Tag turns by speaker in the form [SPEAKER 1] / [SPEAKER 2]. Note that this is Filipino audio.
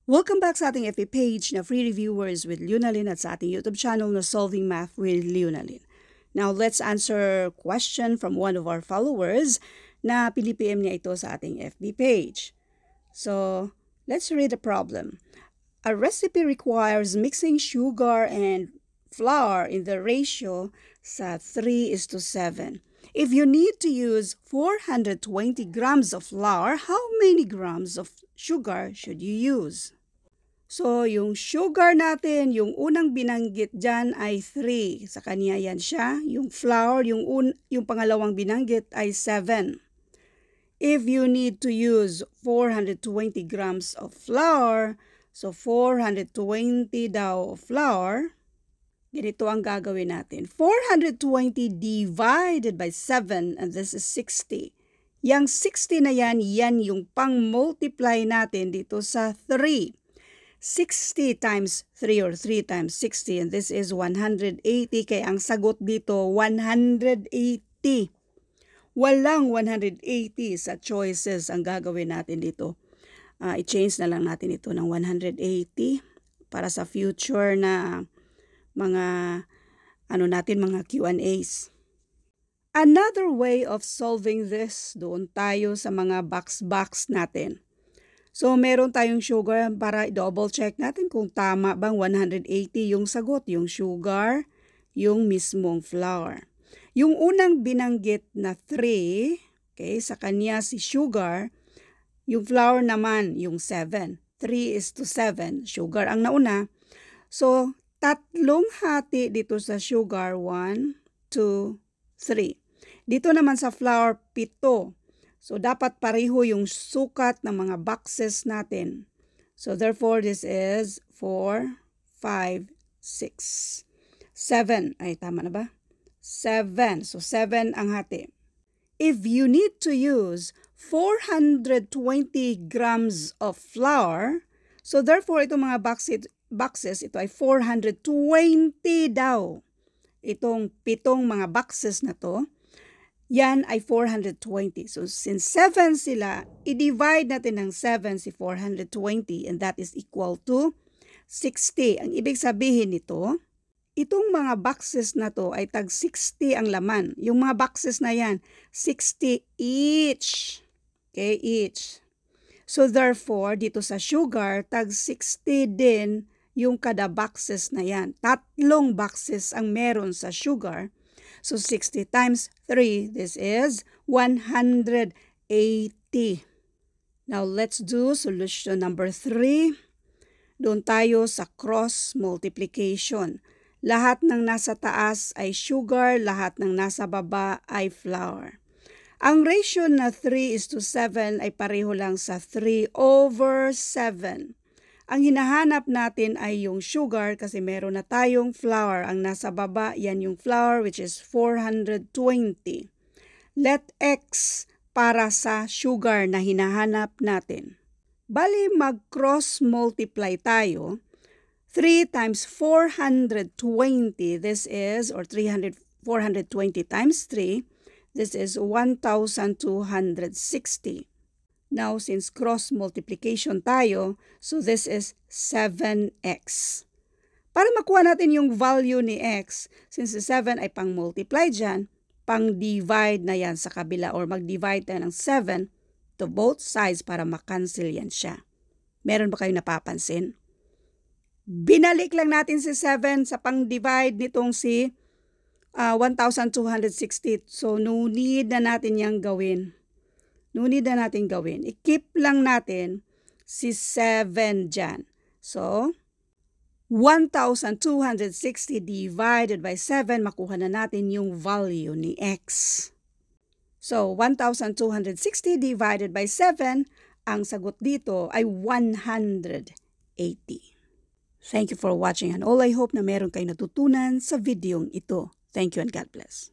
[SPEAKER 1] Welcome back sa ating FB page na Free Reviewers with Leonalyn at sa ating YouTube channel na Solving Math with Leonalyn. Now, let's answer a question from one of our followers na pinipm niya ito sa ating FB page. So, let's read the problem. A recipe requires mixing sugar and flour in the ratio sa 3:7. If you need to use 420 grams of flour, how many grams of sugar should you use? So, yung sugar natin, yung unang binanggit dyan ay 3. Sa kanya yan siya. Yung flour, yung pangalawang binanggit ay 7. If you need to use 420 grams of flour, so 420 daw of flour, ganito ang gagawin natin. 420 divided by 7, and this is 60. Yang 60 na yan yung pang-multiply natin dito sa 3. 60 times 3 or 3 times 60, and this is 180. Kaya ang sagot dito, 180. Walang 180 sa choices ang gagawin natin dito. I-change na lang natin ito ng 180 para sa future na mga mga Q&As. Another way of solving this, doon tayo sa mga box natin. So, meron tayong sugar para double check natin kung tama bang 180 yung sagot, yung sugar, yung mismong flour. Yung unang binanggit na 3, okay, sa kanya si sugar, yung flour naman yung 7. 3:7, sugar ang nauna. So, tatlong hati dito sa sugar, 1, 2, 3. Dito naman sa flour, 7. So, dapat pareho yung sukat ng mga boxes natin. So, therefore, this is 4, 5, 6. 7. Ay, tama na ba? 7. So, 7 ang hati. If you need to use 420 grams of flour, so therefore, itong mga boxes, ito ay 420 daw. Itong 7 mga boxes na to, yan ay 420. So, since 7 sila, i-divide natin ng 7 si 420, and that is equal to 60. Ang ibig sabihin nito, itong mga boxes na to ay tag 60 ang laman. Yung mga boxes na yan, 60 each. Okay, each. So, therefore, dito sa sugar, tag 60 din yung kada boxes na yan. 3 boxes ang meron sa sugar. So, 60 times 3, this is 180. Now, let's do solution number 3. Doon tayo sa cross multiplication. Lahat ng nasa taas ay sugar, lahat ng nasa baba ay flour. Ang ratio na 3:7 ay pareho lang sa 3/7. Ang hinahanap natin ay yung sugar kasi meron na tayong flour. Ang nasa baba, yan yung flour which is 420. Let X para sa sugar na hinahanap natin. Bali, mag-cross multiply tayo. 3 times 420, this is, or 420 times 3, this is 1,260. Now, since cross multiplication tayo, so this is 7x. Para makuha natin yung value ni x, since 7 ay pang-multiply dyan, pang-divide na yan sa kabila or mag-divide tayo ng 7 to both sides para makancel yan siya. Meron ba kayong napapansin? Binalik lang natin si 7 sa pang-divide nitong si 1,260. So, no need na natin yang gawin. No need na natin gawin. I-keep lang natin si 7 dyan. So, 1,260 divided by 7, makuha na natin yung value ni x. So, 1,260 divided by 7, ang sagot dito ay 180. Thank you for watching, and all I hope na meron kayong natutunan sa videong ito. Thank you and God bless.